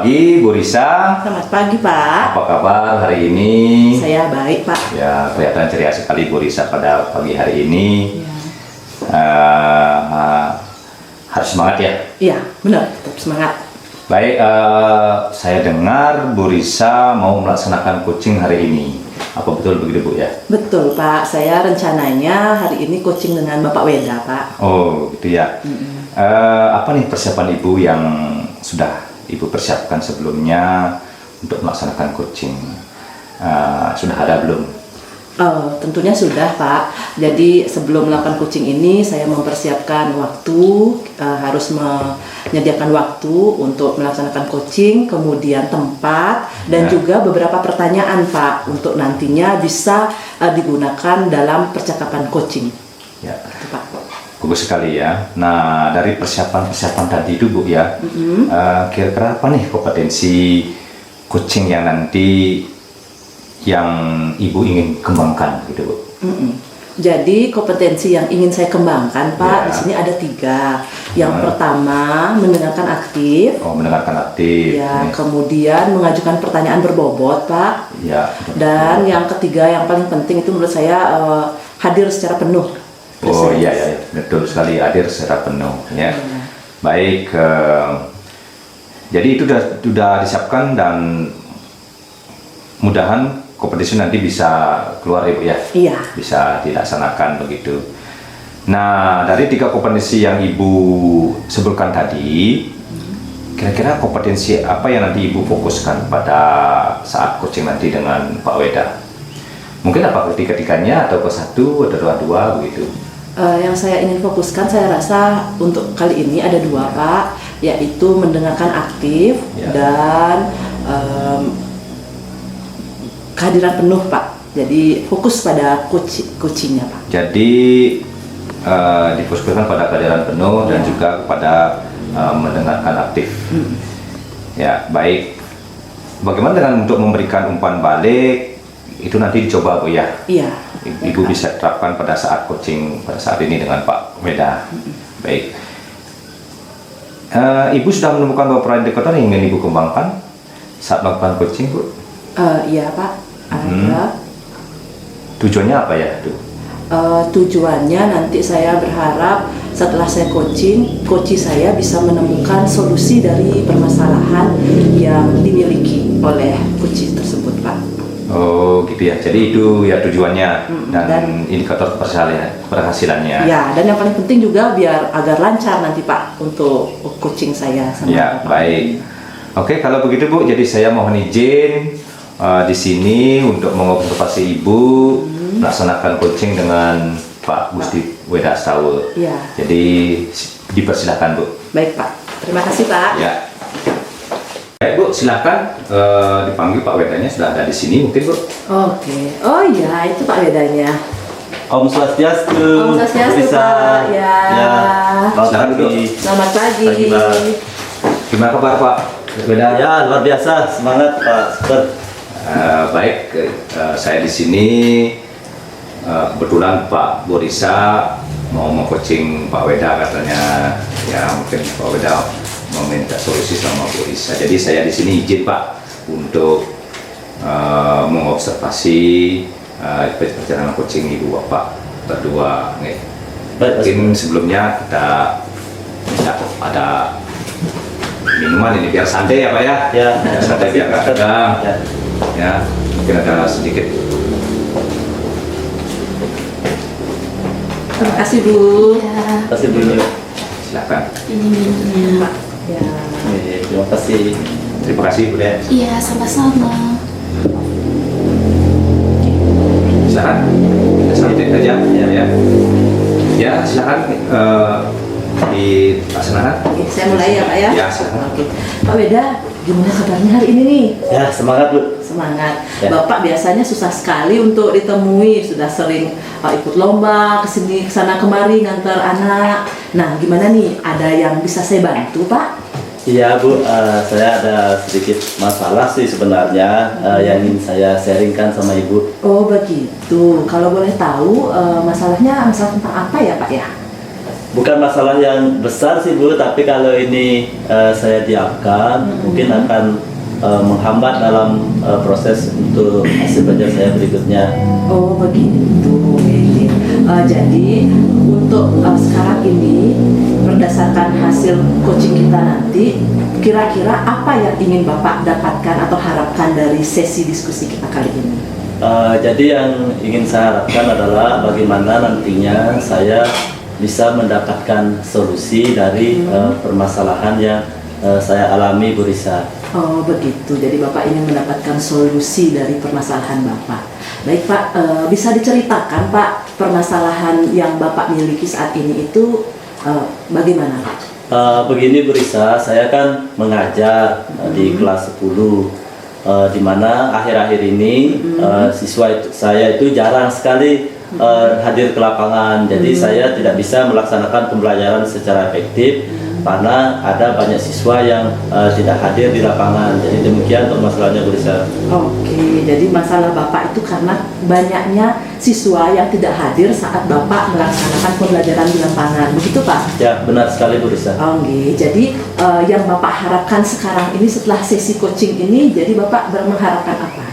pagi, Bu Risa. Selamat pagi, Pak. Apa kabar hari ini? Saya baik, Pak. Ya, kelihatan ceria sekali Bu Risa pada pagi hari ini. Ya. Harus semangat ya? Iya, benar. Tetap semangat. Baik, saya dengar Bu Risa mau melaksanakan coaching hari ini. Apa betul begitu Bu ya? Betul, Pak. Saya rencananya hari ini coaching dengan Bapak Weda, Pak. Oh, gitu ya. Apa nih persiapan Ibu yang sudah Ibu persiapkan sebelumnya untuk melaksanakan coaching? Sudah ada belum? Tentunya sudah, Pak. Jadi sebelum melakukan coaching ini, saya mempersiapkan waktu, harus menyediakan waktu untuk melaksanakan coaching, kemudian tempat, dan juga beberapa pertanyaan, Pak, untuk nantinya bisa digunakan dalam percakapan coaching. Ya. Itu, Pak. Bagus sekali ya. Nah, dari persiapan tadi itu Bu ya, kira-kira apa nih kompetensi coaching yang nanti yang Ibu ingin kembangkan gitu Bu? Jadi kompetensi yang ingin saya kembangkan, Pak, di sini ada 3. Yang pertama, mendengarkan aktif. Oh, mendengarkan aktif. Ya, kemudian mengajukan pertanyaan berbobot, Pak. Ya. Dan yang ketiga, yang paling penting itu menurut saya hadir secara penuh. Oh iya, ya, betul sekali, hadir secara penuh ya. Baik, jadi itu sudah disiapkan dan mudahan kompetisi nanti bisa keluar Ibu ya. Iya. Bisa dilaksanakan begitu. Nah, dari 3 kompetensi yang Ibu sebutkan tadi, kira-kira kompetensi apa yang nanti Ibu fokuskan pada saat coaching nanti dengan Pak Weda? Mungkin apa ketiga-tiganya atau ke satu atau dua-dua begitu? Yang saya ingin fokuskan, saya rasa untuk kali ini ada 2, Pak, yaitu mendengarkan aktif dan kehadiran penuh, Pak. Jadi fokus pada coachingnya, Pak. Jadi difokuskan pada kehadiran penuh dan juga pada mendengarkan aktif. Ya, baik. Bagaimana dengan untuk memberikan umpan balik? Itu nanti dicoba Bu ya. Iya. Ibu bisa terapkan pada saat coaching pada saat ini dengan Pak Weda. Baik. Ibu sudah menemukan beberapa indikator yang ingin Ibu kembangkan saat melakukan coaching Bu? Iya, Pak. Ada. Tujuannya apa ya itu? Tujuannya nanti saya berharap setelah saya coaching, coach saya bisa menemukan solusi dari permasalahan yang dimiliki oleh coach tersebut, Pak. Oh gitu ya, jadi itu ya tujuannya dan indikator keberhasilannya. Ya, dan yang paling penting juga biar agar lancar nanti Pak untuk coaching saya sama ya, Pak. Baik. Oke, kalau begitu Bu, jadi saya mohon izin di sini untuk mengobservasi Ibu melaksanakan coaching dengan Pak Gusti Weda Astawa. Ya. Jadi dipersilakan Bu. Baik Pak, terima kasih Pak. Ya. Baik Bu, silakan dipanggil Pak Wedanya, sudah ada di sini mungkin Bu. Oke, oh iya itu Pak Wedanya. Om Swastiastu. Om Swastiastu Bisa. Pak. Ya. Silakan duduk. Selamat pagi. Pagi, Pak. Gimana kabar Pak Weda? Ya, luar biasa, semangat Pak. Super. Baik, saya di sini kebetulan Pak Bu Risa mau coaching Pak Weda katanya, ya mungkin Pak Weda meminta solusi sama Bu Risa. Jadi saya di sini izin Pak untuk mengobservasi perjalanan coaching Ibu Bapak berdua. Baik, Mungkin sebelumnya kita ada minuman ini biar santai ya Pak ya. Ya, Biar santai biar nggak tegang. Ya. Ya, mungkin ada sedikit. Terima kasih Bu. Ya, Kasih dulu. Silakan. ini minumnya. Pak. Ya. Terima kasih. Terima kasih Bu De. Iya, sama-sama. Silakan. Santai aja ya. Ya, silakan dilaksanakan. Oke, saya mulai ya Pak ya. Ya, silakan. Oke, Pak Weda, gimana kabarnya hari ini nih? Ya, semangat Bu. Semangat. Ya. Bapak biasanya susah sekali untuk ditemui, sudah sering ikut lomba kesini kesana kemari ngantar anak. Nah, gimana nih? Ada yang bisa saya bantu, Pak? Iya Bu, saya ada sedikit masalah sih sebenarnya yang ingin saya sharingkan sama Ibu. Oh begitu. Kalau boleh tahu masalah tentang apa ya Pak ya? Bukan masalah yang besar sih Bu, tapi kalau ini saya diamkan mungkin akan menghambat dalam proses untuk hasil belajar saya berikutnya. Oh begitu. Oke. Jadi untuk sekarang ini berdasarkan hasil coaching kita nanti, kira-kira apa yang ingin Bapak dapatkan atau harapkan dari sesi diskusi kita kali ini? Jadi yang ingin saya harapkan adalah bagaimana nantinya saya bisa mendapatkan solusi dari permasalahan yang saya alami Bu Risa. Oh begitu, jadi Bapak ingin mendapatkan solusi dari permasalahan Bapak. Baik Pak, bisa diceritakan Pak permasalahan yang Bapak miliki saat ini itu bagaimana Pak? Begini Bu Risa, saya kan mengajar di kelas 10, di mana akhir-akhir ini saya itu jarang sekali hadir ke lapangan. Jadi saya tidak bisa melaksanakan pembelajaran secara efektif karena ada banyak siswa yang tidak hadir di lapangan. Jadi demikian permasalahannya Bu Risa. Oke, jadi masalah Bapak itu karena banyaknya siswa yang tidak hadir saat Bapak melaksanakan pembelajaran di lapangan, begitu Pak? Ya, benar sekali Bu Risa. Oke, jadi yang Bapak harapkan sekarang ini setelah sesi coaching ini, jadi Bapak mengharapkan apa?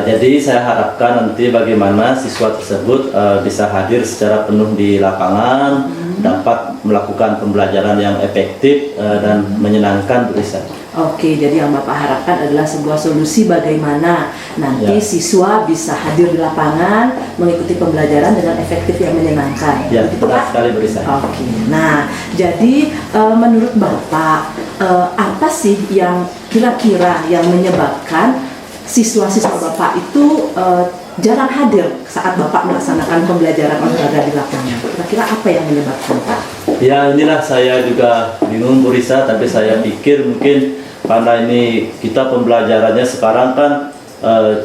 Jadi saya harapkan nanti bagaimana siswa tersebut bisa hadir secara penuh di lapangan, dapat melakukan pembelajaran yang efektif dan menyenangkan Bu Risa. Oke, jadi yang Bapak harapkan adalah sebuah solusi bagaimana nanti siswa bisa hadir di lapangan, mengikuti pembelajaran dengan efektif yang menyenangkan. Ya, Begitu, benar Pak? sekali Bu Risa. Oke, nah jadi menurut Bapak apa sih yang kira-kira yang menyebabkan siswa-siswa Bapak itu jarang hadir saat Bapak melaksanakan pembelajaran olahraga di lapangan? Kira-kira apa yang menyebabkan Pak? Ya, inilah saya juga bingung Bu Risa, tapi saya pikir mungkin karena ini kita pembelajarannya sekarang kan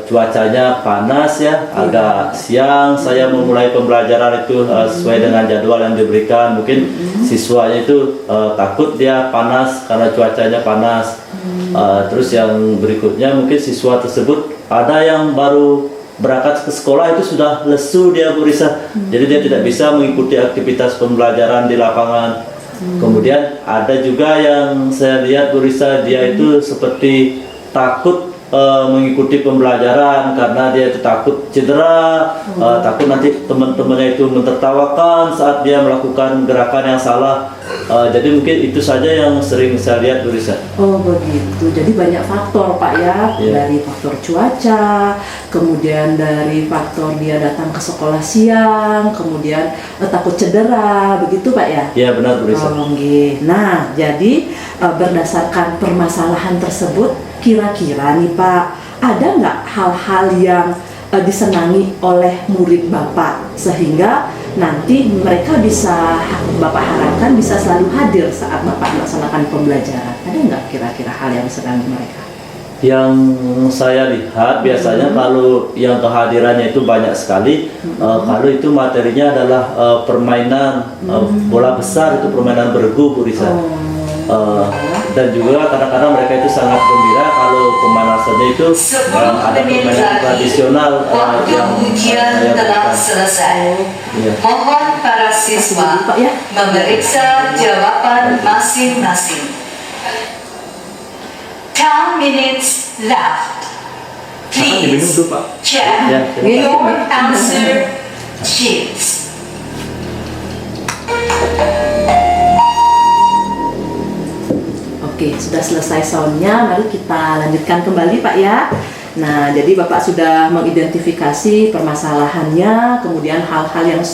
cuacanya panas ya, agak siang saya memulai pembelajaran itu sesuai dengan jadwal yang diberikan. Mungkin siswanya itu takut dia panas karena cuacanya panas. Terus yang berikutnya mungkin siswa tersebut ada yang baru berangkat ke sekolah itu sudah lesu dia Bu Risa. Jadi dia tidak bisa mengikuti aktivitas pembelajaran di lapangan. Kemudian ada juga yang saya lihat Bu Risa, dia itu seperti takut mengikuti pembelajaran karena dia itu takut cedera, takut nanti teman-temannya itu mentertawakan saat dia melakukan gerakan yang salah. Jadi mungkin itu saja yang sering saya lihat Bu Risa. Oh begitu, jadi banyak faktor Pak ya, dari faktor cuaca, kemudian dari faktor dia datang ke sekolah siang, kemudian takut cedera, begitu Pak ya? Iya benar Bu Risa. Nah, jadi berdasarkan permasalahan tersebut, kira-kira nih Pak, ada nggak hal-hal yang disenangi oleh murid Bapak sehingga nanti mereka bisa, Bapak harapkan bisa selalu hadir saat Bapak melaksanakan pembelajaran? Ada nggak kira-kira hal yang disenangi mereka? Yang saya lihat biasanya kalau yang kehadirannya itu banyak sekali, kalau itu materinya adalah permainan bola besar, itu permainan bergu Bu Risa. Dan juga kadang-kadang mereka itu sangat gembira kalau pemanasannya itu ada permainan tradisional yang ujian telah selesai. Mohon para siswa memeriksa jawaban masing-masing. 10 minutes left. Please check your answer sheets. Oke, sudah selesai soundnya, mari kita lanjutkan kembali Pak ya. Nah, jadi Bapak sudah mengidentifikasi permasalahannya, kemudian hal-hal yang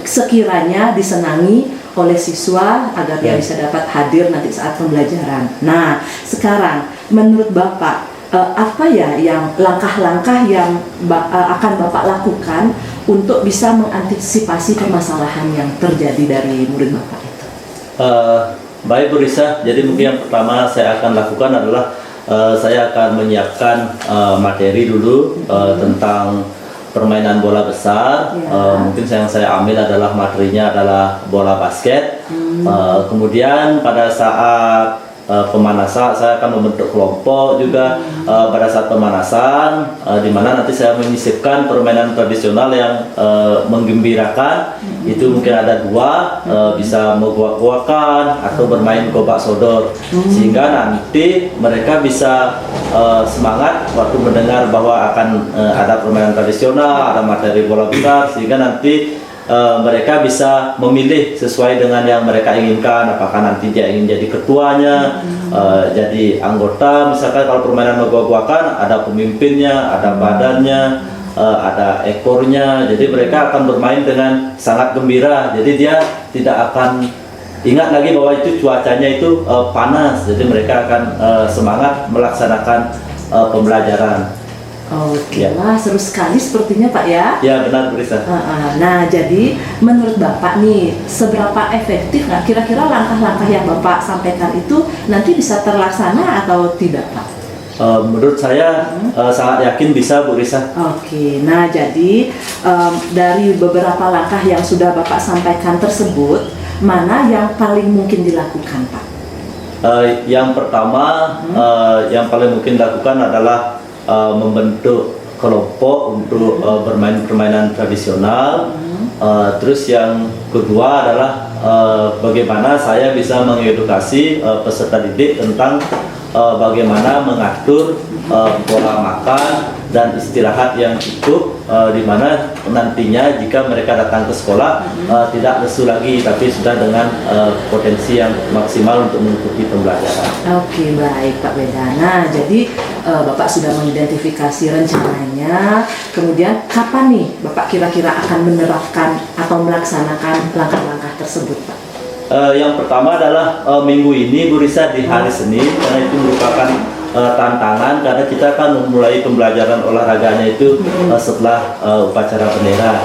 sekiranya disenangi oleh siswa agar dia bisa dapat hadir nanti saat pembelajaran. Nah, sekarang menurut Bapak, apa ya yang langkah-langkah yang akan Bapak lakukan untuk bisa mengantisipasi permasalahan yang terjadi dari murid Bapak itu? Baik Bu Risa, jadi mungkin yang pertama saya akan lakukan adalah saya akan menyiapkan materi dulu tentang permainan bola besar. Mungkin yang saya ambil adalah materinya adalah bola basket. Kemudian pada saat pemanasan, saya akan membentuk kelompok juga pada saat pemanasan, di mana nanti saya menyisipkan permainan tradisional yang menggembirakan. Itu mungkin ada dua, bisa menguak-uakan atau bermain gobak sodor, sehingga nanti mereka bisa semangat waktu mendengar bahwa akan ada permainan tradisional, ada materi bola besar, sehingga nanti mereka bisa memilih sesuai dengan yang mereka inginkan. Apakah nanti dia ingin jadi ketuanya, jadi anggota. Misalkan kalau permainan menguak-uakan, ada pemimpinnya, ada badannya, ada ekornya. Jadi mereka akan bermain dengan sangat gembira. Jadi dia tidak akan ingat lagi bahwa itu cuacanya itu panas. Jadi mereka akan semangat melaksanakan pembelajaran. Oke, wah seru sekali sepertinya Pak ya. Ya benar Bu Risa. Nah, jadi menurut Bapak nih, seberapa efektif nggak kira-kira langkah-langkah yang Bapak sampaikan itu nanti bisa terlaksana atau tidak Pak? Menurut saya sangat yakin bisa Bu Risa. Oke, nah jadi dari beberapa langkah yang sudah Bapak sampaikan tersebut, mana yang paling mungkin dilakukan Pak? Yang pertama, yang paling mungkin dilakukan adalah membentuk kelompok untuk bermain permainan tradisional. Terus yang kedua adalah bagaimana saya bisa mengedukasi peserta didik tentang bagaimana mengatur pola makan dan istirahat yang cukup, di mana nantinya jika mereka datang ke sekolah tidak lesu lagi, tapi sudah dengan potensi yang maksimal untuk mengikuti pembelajaran. Oke, baik Pak Weda. Nah, jadi Bapak sudah mengidentifikasi rencananya. Kemudian kapan nih Bapak kira-kira akan menerapkan atau melaksanakan langkah-langkah tersebut Pak? Yang pertama adalah minggu ini Bu Risa, di hari Senin, karena itu merupakan tantangan, karena kita akan memulai pembelajaran olahraganya itu setelah upacara bendera.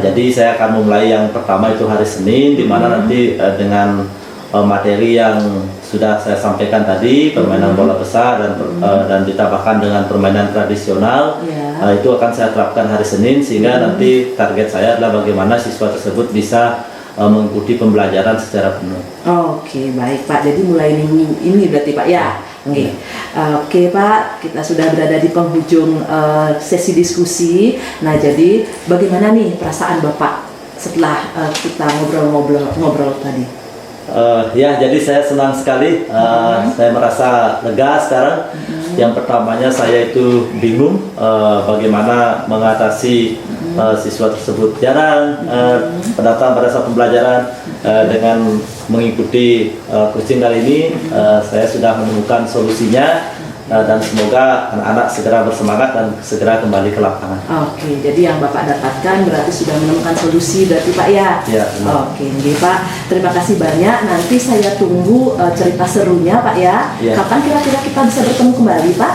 Jadi saya akan memulai yang pertama itu hari Senin, di mana nanti dengan materi yang sudah saya sampaikan tadi, permainan bola besar dan ditambahkan dengan permainan tradisional. Itu akan saya terapkan hari Senin, sehingga nanti target saya adalah bagaimana siswa tersebut bisa mengikuti pembelajaran secara penuh. Oke, baik Pak. Jadi mulai minggu ini berarti Pak ya? Oke. Oke Pak, kita sudah berada di penghujung sesi diskusi. Nah, jadi bagaimana nih perasaan Bapak setelah kita ngobrol-ngobrol tadi? Ya, jadi saya senang sekali. Saya merasa lega sekarang. Yang pertamanya saya itu bingung bagaimana mengatasi siswa tersebut jarang datang pada saat pembelajaran. Dengan mengikuti coaching kali ini, saya sudah menemukan solusinya. Dan semoga anak-anak segera bersemangat dan segera kembali ke lapangan. Oke, jadi yang Bapak dapatkan berarti sudah menemukan solusi berarti Pak ya? Ya, benar. Oke, Pak. Terima kasih banyak. Nanti saya tunggu cerita serunya Pak ya. Kapan kira-kira kita bisa bertemu kembali Pak?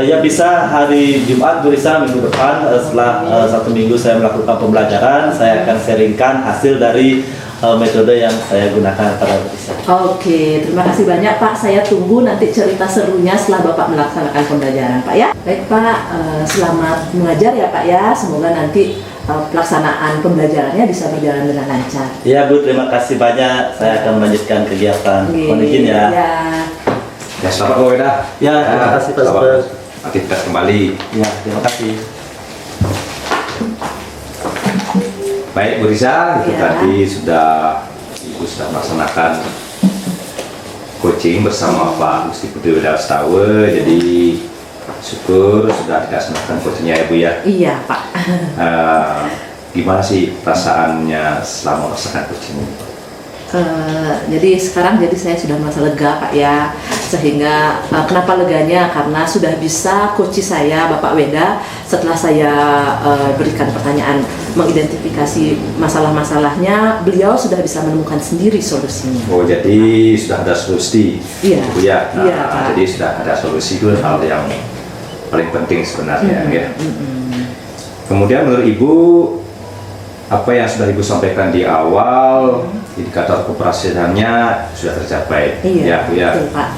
Ya, bisa hari Jumat Bu Risa, minggu depan. Setelah 1 minggu saya melakukan pembelajaran, saya akan sharingkan hasil dari metode yang saya gunakan pada Bu Risa. Oke, terima kasih banyak Pak. Saya tunggu nanti cerita serunya setelah Bapak melaksanakan pembelajaran Pak ya. Baik Pak, selamat mengajar ya Pak ya. Semoga nanti pelaksanaan pembelajarannya bisa berjalan dengan lancar. Ya Bu, terima kasih banyak. Saya akan melanjutkan kegiatan. Mohon izin ya. Ya, selamat Pak Weda. Ya, terima kasih Pak Super. Aktivitas kembali. Ya, terima kasih. Baik Bu Risa, itu Ya. tadi Ibu sudah melaksanakan coaching bersama Pak Gusti Putri Weda Astawa. Jadi syukur sudah dilaksanakan coachingnya ya Bu ya. Iya Pak. Gimana sih perasaannya selama melaksanakan coaching ini? Jadi sekarang saya sudah merasa lega Pak ya, sehingga kenapa leganya, karena sudah bisa coach saya Bapak Weda, setelah saya berikan pertanyaan mengidentifikasi masalah-masalahnya, beliau sudah bisa menemukan sendiri solusinya. Oh, jadi sudah ada solusi. Iya. Bu ya. Nah, Iya, Pak. jadi sudah ada solusi, itu hal yang paling penting sebenarnya ya. Kemudian menurut Ibu, apa yang sudah Ibu sampaikan di awal, indikator keberhasilannya sudah tercapai. Iya, Bu ya. betul Pak.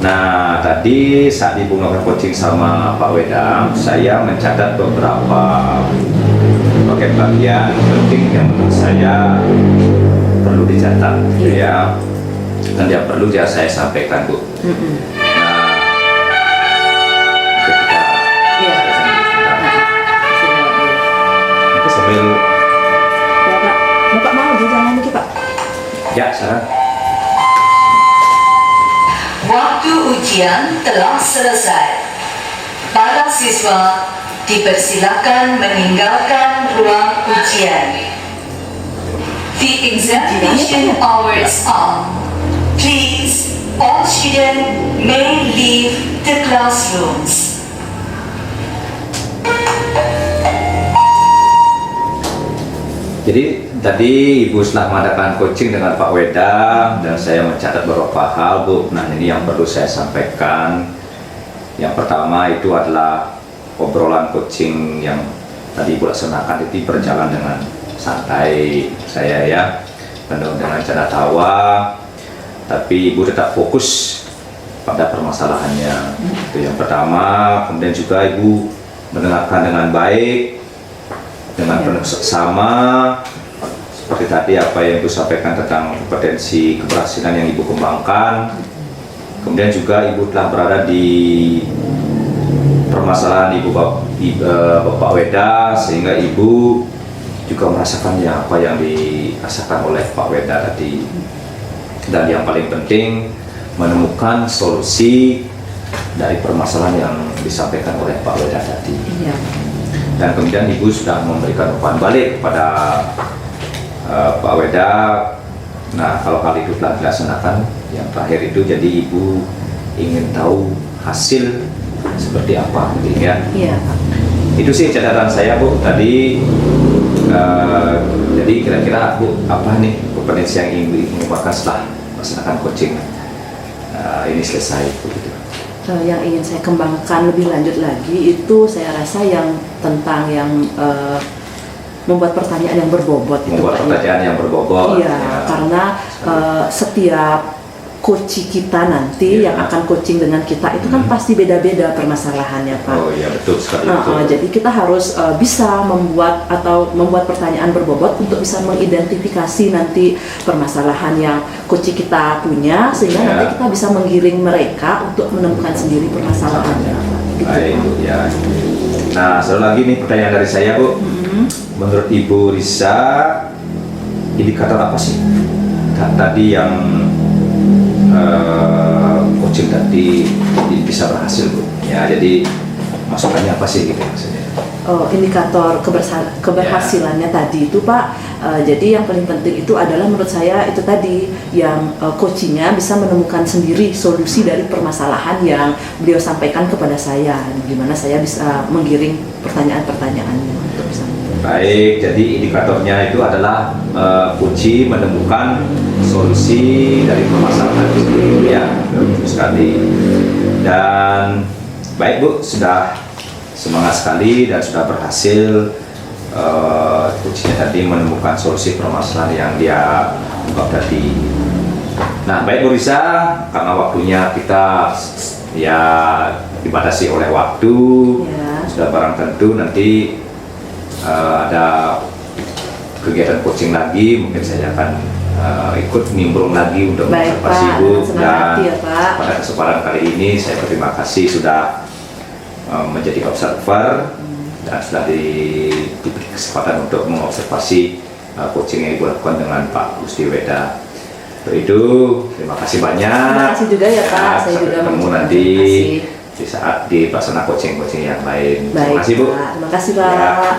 Nah, tadi saat Ibu melakukan coaching sama Pak Weda, saya mencatat beberapa bagian penting yang menurut saya perlu dicatat, gitu ya. Dan yang perlu ya saya sampaikan Bu. Nah, ketika Iya. itu sambil Ya Pak, Bapak mau jangan dikit Pak. ya sekarang Waktu ujian telah selesai. Para siswa dipersilakan meninggalkan ruang ujian. The examination hour is on. Please, all students may leave the classrooms. Jadi tadi Ibu setelah mengadakan coaching dengan Pak Weda dan saya mencatat beberapa hal Bu. Nah ini yang perlu saya sampaikan. Yang pertama itu adalah obrolan coaching yang tadi Ibu laksanakan itu berjalan dengan santai saya ya, penuh dengan canda tawa, tapi Ibu tetap fokus pada permasalahannya. Itu yang pertama. Kemudian juga Ibu mendengarkan dengan baik, dengan penuh seksama, seperti tadi apa yang Ibu sampaikan tentang kompetensi keberhasilan yang Ibu kembangkan. Kemudian juga Ibu telah berada di permasalahan Bapak Weda, sehingga Ibu juga merasakan ya apa yang dirasakan oleh Pak Weda tadi. Dan yang paling penting menemukan solusi dari permasalahan yang disampaikan oleh Pak Weda tadi. Iya. Dan kemudian Ibu sudah memberikan umpan balik kepada Pak Weda. Nah kalau hal itu telah dilaksanakan, yang terakhir itu jadi Ibu ingin tahu hasil seperti apa gitu ya. Iya Pak. Itu sih catatan saya Bu tadi. Jadi kira-kira Bu apa nih kompetensi yang ingin dikembangkan setelah melaksanakan coaching ini selesai begitu. Yang ingin saya kembangkan lebih lanjut lagi itu saya rasa yang tentang yang membuat pertanyaan yang berbobot itu Membuat Pak, ya. pertanyaan yang berbobot. Iya, karena setiap coach kita nanti yang akan coaching dengan kita itu kan pasti beda-beda permasalahannya Pak. Oh iya betul sekali itu. Jadi kita harus bisa membuat pertanyaan berbobot untuk bisa mengidentifikasi nanti permasalahan yang coach kita punya, sehingga Ya. nanti kita bisa menggiring mereka untuk menemukan sendiri permasalahannya. Gitu, Baik Pak. Bu ya. Nah satu lagi nih pertanyaan dari saya Bu. Menurut Ibu Risa, indikator apa sih tadi yang coaching tadi bisa berhasil Bu? Ya jadi masukannya apa sih gitu maksudnya? Indikator keberhasilannya tadi itu Pak, jadi yang paling penting itu adalah menurut saya itu tadi yang coachingnya bisa menemukan sendiri solusi dari permasalahan yang beliau sampaikan kepada saya, gimana saya bisa menggiring pertanyaan-pertanyaannya untuk bisa. Baik, jadi indikatornya itu adalah kunci menemukan solusi dari permasalahan itu ya, betul sekali. Dan baik Bu, sudah semangat sekali dan sudah berhasil kuncinya tadi menemukan solusi permasalahan yang dia ungkap tadi. Nah baik Bu Risa, karena waktunya kita ya dibatasi oleh waktu, Ya. sudah barang tentu nanti ada kegiatan coaching lagi, mungkin saya akan ikut nimbrung lagi untuk Baik, mengobservasi Pak. Bu. Senang Dan hati ya, Pak. pada kesempatan kali ini saya berterima kasih sudah menjadi observer dan sudah diberi kesempatan untuk mengobservasi coaching yang Ibu lakukan dengan Pak Gusti Weda. Untuk itu terima kasih banyak. Terima kasih juga ya Pak, saya Sampai juga ketemu mengucapkan nanti terima kasih. di saat di pelaksana coaching yang lain. Baik Terima kasih Bu. Pak, terima kasih Ya. Pak.